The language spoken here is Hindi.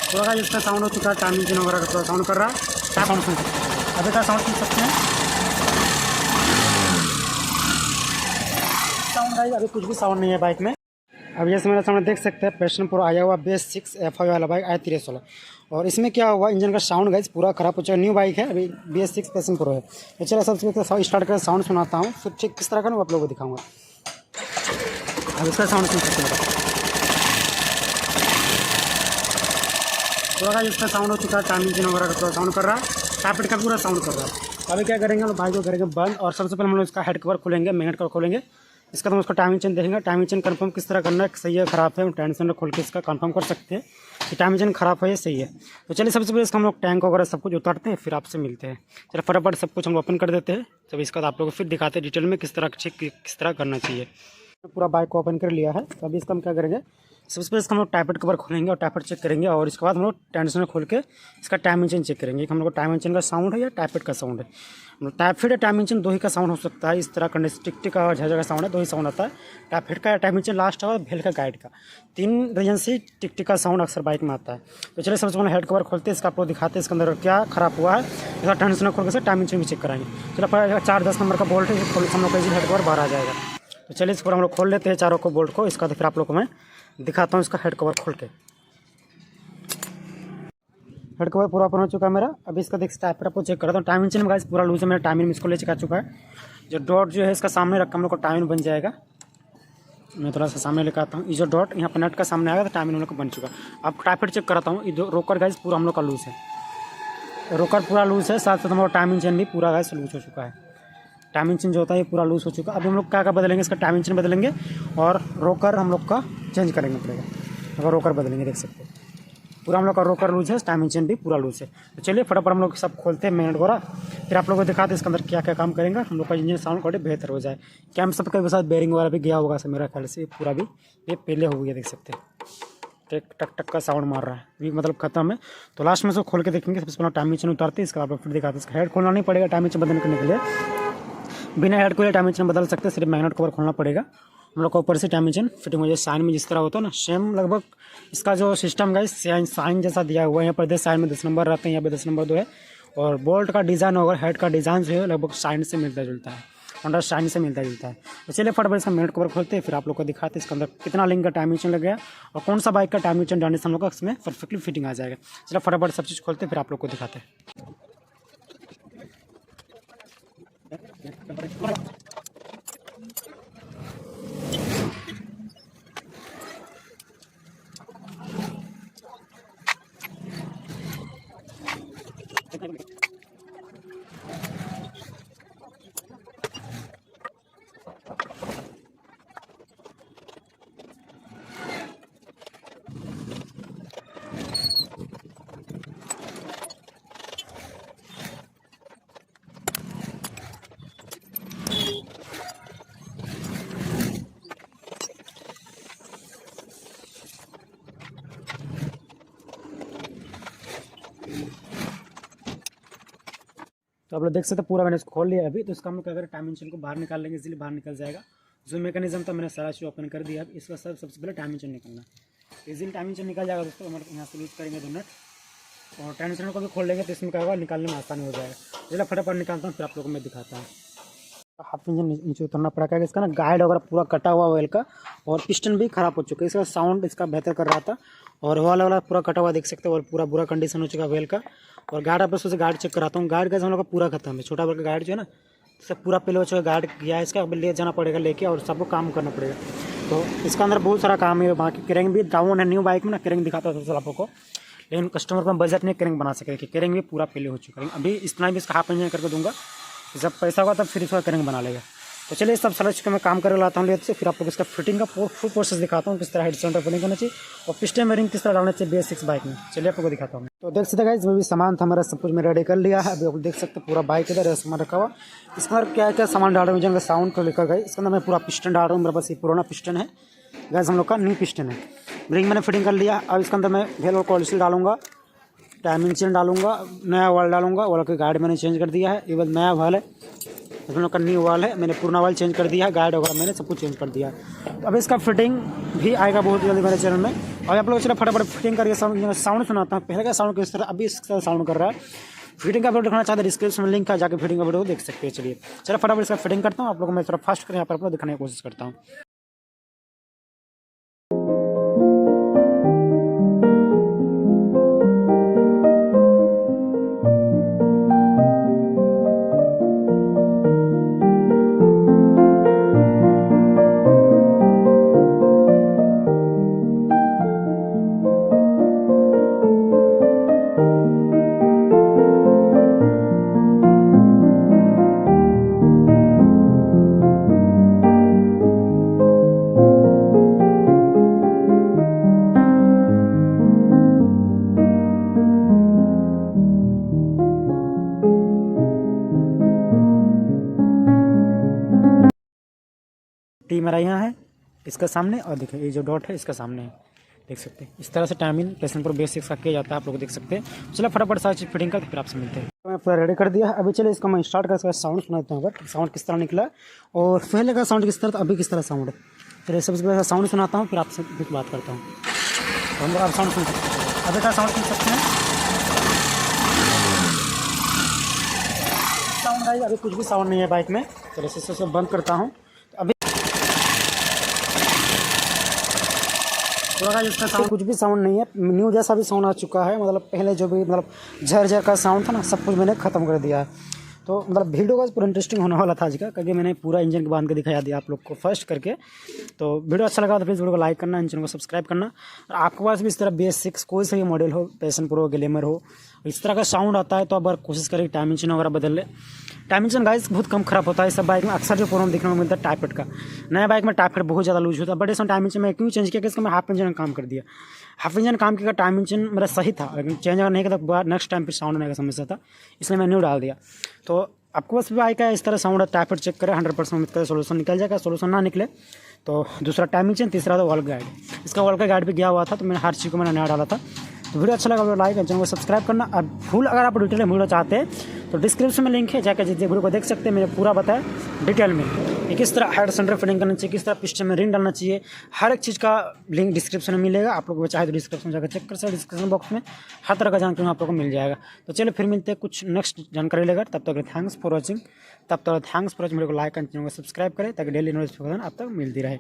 थोड़ा इसका साउंड हो चुका है, टाइम इंजन वगैरह का थोड़ा साउंड कर रहा है, क्या साउंड सुन सकते हैं, अभी का साउंड सुन सकते हैं। साउंड भाई अभी कुछ भी साउंड नहीं है बाइक में। अब जैसे मेरे सामने देख सकते हैं पैशन प्रो आया हुआ BS6 FI वाला बाइक i316, और इसमें क्या हुआ इंजन का साउंड गाइस पूरा खराब हो चुका है। न्यू बाइक है, अभी BS6 पैशन प्रो है। तो चलो सबसे पहले स्टार्ट कर साउंड सुनाता हूँ, फिर ठीक किस तरह का ना आप लोगों को दिखाऊंगा। अब इसका साउंड सुन सकते हैं, थोड़ा इसका साउंड हो चुका है, टाइम इंजन वगैरह का थोड़ा साउंड कर रहा है, टापिट का पूरा साउंड कर रहा है। अभी क्या करेंगे हम बाइक को करेंगे बंद, और सबसे पहले हम लोग इसका हेड कवर खोलेंगे, मैग्नेट कवर खोलेंगे। इसका तो उसका टाइमिंग चेंज देखेंगे, टाइमिंग चेंज कंफर्म किस तरह करना है, सही है खराब है, हम टेंशन खोल के इसका कंफर्म कर सकते हैं कि टाइमिंग चेंज खराब है या सही है। तो चलिए सबसे पहले इसका हम लोग टैंक वगैरह सब कुछ उतारते हैं, फिर आपसे मिलते हैं। चलो फटाफट सब कुछ हम ओपन कर देते हैं, जब इसका आप लोग को फिर दिखाते हैं डिटेल में किस तरह चेक किस तरह करना चाहिए। पूरा बाइक को ओपन कर लिया है, तो अभी इसका हम क्या करेंगे, सबसे पहले इसका हम लोग टाइपेट कवर खोलेंगे और टाइपेट चेक करेंगे, और इसके बाद हम लोग टेंशन खोल के इसका टाइम इंजन चेक करेंगे कि हम लोग टाइम इंजन का साउंड है या टाइपेट का साउंड है। टाइपेट या टाइम इंजन दो ही का साउंड हो सकता है, इस तरह करने से टिक टिक और झझा का साउंड है, दो ही साउंड आता है। टाइपेट का या टाइम इंजन लास्ट है, भेल का गाइड का, तीन रीजन से टिक टिक का साउंड अक्सर बाइक में आता है। तो चलिए सबसे पहले हेड कवर खोलते हैं, इसका आपको दिखाते हैं इसके अंदर क्या खराब हुआ है। इसका टेंशन खोल के टाइम इंजन भी चेक कराएंगे। चलो 4-10 नंबर का बोल्ट है, खोल हम लोग का हेड कवर बाहर आ जाएगा। तो चलिए इस पर हम लोग खोल लेते हैं चारों को बोल्ट को, इसका तो फिर आप लोग को मैं दिखाता हूँ इसका हेड कवर खोल के। हेड कवर पूरा ओपन हो चुका है मेरा। अभी इसका देख टाइप आपको चेक करता हूँ। टाइम इंजन में गाइस पूरा लूज है, मेरा टाइमिंग इसको ले चुका है। जो डॉट जो है इसका सामने रखा हम लोग को टाइमिंग बन जाएगा। मैं थोड़ा सा सामने लेकर आता हूँ, ये जो डॉट यहाँ पर नट का सामने आएगा तो टाइमिंग हम लोग को बन चुका। अब टाइपेट चेक कराता हूँ, ये रोकर गाइस पूरा हम लोग का लूज है, रोकर पूरा लूज है, साथ साथ हम लोग टाइम इंजन भी पूरा गाइस लूज हो चुका है। टाइम इंजन जो होता है ये पूरा लूज हो चुका है। अभी हम लोग क्या बदलेंगे, इसका टाइम इंजन बदलेंगे और रोकर हम लोग का चेंज करेंगे पड़ेगा। अगर रोकर बदलेंगे देख सकते हैं पूरा हम लोग का रोकर लूज है, टाइम इंजन भी पूरा लूज है। तो चलिए फटाफट हम लोग सब खोलते हैं मैग्नेट वगैरह, फिर आप लोगों को दिखाते हैं इसके अंदर क्या क्या काम करेंगे, हम लोग का इंजन साउंड क्वालिटी बेहतर हो जाए। कैम सब के साथ बेरिंग वगैरह भी गया होगा सर, मेरा ख्याल से पूरा भी ये पहले हो गया, देख सकते हैं टेक टक टक का साउंड मार रहा है, ये मतलब खत्म है। तो लास्ट में से खोल के देखेंगे। सबसे पहले टाइम इंजन उतारते हैं, इसका आप फिर दिखाते हैं। इसका हेड खोलना नहीं पड़ेगा टाइम इंजन बदलने के लिए, बिना हेड को टाइम इंजन बदल सकते हैं, सिर्फ मैग्नेट कवर खोलना पड़ेगा। हम लोग को ऊपर से टाइम इंजन फिटिंग हो जाए, साइन में जिस तरह होता है ना सेम लगभग इसका जो सिस्टम है साइन जैसा दिया हुआ है। यहाँ पर 10 साइन में 10 नंबर रहते हैं, यहाँ पे 10 नंबर 2 है, और बोल्ट का डिज़ाइन होगा, हेड का डिज़ाइन जो है लगभग साइन से मिलता जुलता है, अंडर साइन से मिलता जुलता है। तो चलिए फटाफट इसका मैग्नेट कवर खोलते हैं, फिर आप लोग को दिखाते हैं इसके अंदर कितना लिंक का टाइम इंजन लग गया और कौन सा बाइक का टाइम इंजन डालने से हम लोग का इसमें परफेक्टली फिटिंग आ जाएगा। चलिए फटाफट सब चीज़ खोलते हैं, फिर आप लोग को दिखाते हैं। तो आप लोग देख सकते हैं पूरा मैंने इसको खोल लिया अभी। तो इसका हम लोग अगर टाइम इंजन को बाहर निकाल लेंगे इजीली बाहर निकल जाएगा। जो मैकेनिज्म था मैंने सारा चीज़ ओपन कर दिया। अब इसका सबसे पहले टाइम इंजन निकलना है, इजीली टाइम इंजन निकल जाएगा दोस्तों। हम यहाँ से यूज़ करेंगे 2 नट और टाइम इंजन को भी खोल लेंगे तो इसमें क्या होगा निकालने में आसानी हो जाएगा। चलिए फटाफट निकालता हूँ, फिर आप लोगों को मैं दिखाता हूँ। हाफ इंजन नीचे उतरना पड़ा, क्या इसका ना गाइड वगैरह पूरा कटा हुआ ऑयल का, और पिस्टन भी खराब हो चुका है। इसका साउंड इसका बेहतर कर रहा था, और वाला वाला पूरा कटा हुआ देख सकते हो, और पूरा बुरा कंडीशन हो चुका है वेल का। और गार्ड आप से गार्ड चेक कराता हूँ। गार्ड का हम लोग का पूरा खत्म है, छोटा बड़ा गार्ड जो है ना सब पूरा पहले हो चुका है, गार्ड गया है इसका, अब ले जाना पड़ेगा लेके और सबको काम करना पड़ेगा। तो इसका अंदर बहुत सारा काम है। बाकी करेंग भी डाउन है, न्यू बाइक में ना करेंग दिखाता था आप लोग को, लेकिन कस्टमर को बजट नहीं करेंग बना सके, करेंग भी पूरा पहले हो चुका है। अभी इतना भी इसका हाफ इंजन करके दूंगा, जब पैसा होगा तब फिर इसका करेंग बना लेगा। तो चलिए सब सारा चीज़ मैं काम कर लाता हूँ लेट से, फिर आप लोग इसका फिटिंग का फुल प्रोसेस दिखाता हूँ, किस तरह हेड सेंटर फिटिंग करना चाहिए और पिस्टन में रिंग किस तरह डालना चाहिए BS6 बाइक में। चलिए आपको दिखाता हूँ। तो देख सकते गाइस जो भी सामान था मेरा सब कुछ मैं रेडी कर लिया है। अभी आप देख सकते पूरा बाइक इधर सामान रखा हुआ। इसके अंदर क्या क्या सामान डाल रहा हूँ, जिनका साउंड को लेकर गए इसके अंदर मैं पूरा पिस्टन डाल रहा हूँ। मेरे पास ये पुराना पिस्टन है गैस, हम लोग का न्यू पिस्टन है, रिंग मैंने फिटिंग कर लिया। अब इसके अंदर मैं वेल और क्वालिटी डालूंगा, टाइमिंग चेन डालूंगा, नया वाल डालूंगा। वाल की गाइड मैंने चेंज कर दिया है, ये बस नया वाल है, हम लोग का न्यू वाल है, मैंने पुराना वाल चेंज कर दिया है, गाइड वगैरह मैंने सब कुछ चेंज कर दिया है। तो अब इसका फिटिंग भी आएगा बहुत जल्दी मेरे चैनल में, और आप लोग चलो फटाफट फिटिंग करके साउंड सुनाता हूँ। पहले का साउंड किस तरह, अभी इस तरह साउंड कर रहा है। फिटिंग का वीडियो दिखाना चाहते हैं, डिस्क्रिप्शन में लिंक है, जाकर फिटिंग का वीडियो देख सकते हैं। चलिए चलो फटाफट इसका फिटिंग करता हूँ। आप लोगों को मैं थोड़ा फास्ट कर यहाँ पर आप लोग दिखाने की कोशिश करता हूँ। टी मेरा यहाँ है इसका सामने, और देखिए ये जो डॉट है इसका सामने है, देख सकते हैं। इस तरह से टाइमिंग पैशन प्रो बेसिक्स का किया जाता है, आप लोग देख सकते हैं। चलो फटाफट सारी चीज़ फिटिंग कर फिर आपसे मिलते हैं। मैं पूरा रेडी कर दिया। अभी चलिए इसका मैं स्टार्ट कर इसका साउंड सुनाता हूँ, अगर साउंड किस तरह निकला और पहले का साउंड किस तरह था, अभी किस तरह साउंड है। फिर सबसे पहले साउंड सुनाता हूँ, फिर आपसे फिर बात करता हूँ। तो हम लोग आप साउंड सुन सकते हैं, अभी का साउंड सुन सकते हैं। साउंड आई, अभी कुछ भी साउंड नहीं है बाइक में। चलिए इसे सब बंद करता हूँ। थोड़ा इसका साउंड कुछ भी साउंड नहीं है, न्यू जैसा भी साउंड आ चुका है। मतलब पहले जो भी मतलब झर का साउंड था ना, सब कुछ मैंने ख़त्म कर दिया है। तो मतलब वीडियो का पूरा इंटरेस्टिंग होने वाला था आज का, क्योंकि मैंने पूरा इंजन के बांध के दिखाया दिया आप लोग को फर्स्ट करके। तो वीडियो अच्छा लगा तो प्लीज़ वीडियो को लाइक करना, चैनल को सब्सक्राइब करना। और आपके पास भी इस तरह BS6 कोई सा भी मॉडल हो, पैशन प्रो, ग्लैमर हो, इस तरह का साउंड आता है तो अब कोशिश करें टाइम इंजन वगैरह बदल ले। टाइम इंजन गाइस बहुत कम खराब होता है। इस सब बाइक में अक्सर जो प्रॉब्लम देखने को मिलता है टाइप का, नया बाइक में टाइप बहुत ज़्यादा लूज होता है। बट इसमें टाइम इंजन में क्यों चेंज किया कि इसका मैं हाफ इंजन काम कर दिया। हाफ इंजन काम किया, टाइम इंजन मेरा सही था, लेकिन चेंज अगर नहीं किया तो नेक्स्ट टाइम पर साउंड होने का समस्या था, इसलिए मैंने न्यू डाल दिया। तो आपको बस भी बाइक है इस तरह साउंड टाइफाइड चेक करें, 100% उम्मीद करें सोल्यूशन निकल जाएगा। सोल्यूशन ना निकले तो दूसरा टाइम इंजन, तीसरा तो वॉल गाइड। इसका वॉल का गाइड भी गया हुआ था, तो मैंने हर चीज़ को मैंने नया डाला था। तो वीडियो अच्छा लगा तो लाइक, चैनल को सब्सक्राइब करना। और फुल अगर आप डिटेल में वीडियो चाहते हैं तो डिस्क्रिप्शन में लिंक है, जाकर वीडियो को देख सकते हैं। मैंने पूरा बताया डिटेल में कि किस तरह हेड सेंटर फिटिंग करना चाहिए, किस तरह पिस्टन में रिंग डालना चाहिए, हर एक चीज़ का लिंक डिस्क्रिप्शन में मिलेगा। आप लोग चाहे तो डिस्क्रिप्शन जाकर चेक कर सकते हैं। डिस्क्रिप्शन बॉक्स में हर तरह का जानकारी आप लोग को मिल जाएगा। तो चलिए फिर मिलते हैं कुछ नेक्स्ट जानकारी लेकर। तब तक थैंक्स फॉर वॉचिंग। वीडियो को लाइक एंड चैनल को सब्सक्राइब करें ताकि डेली नोटिफिकेशन आप तक मिलती रहे।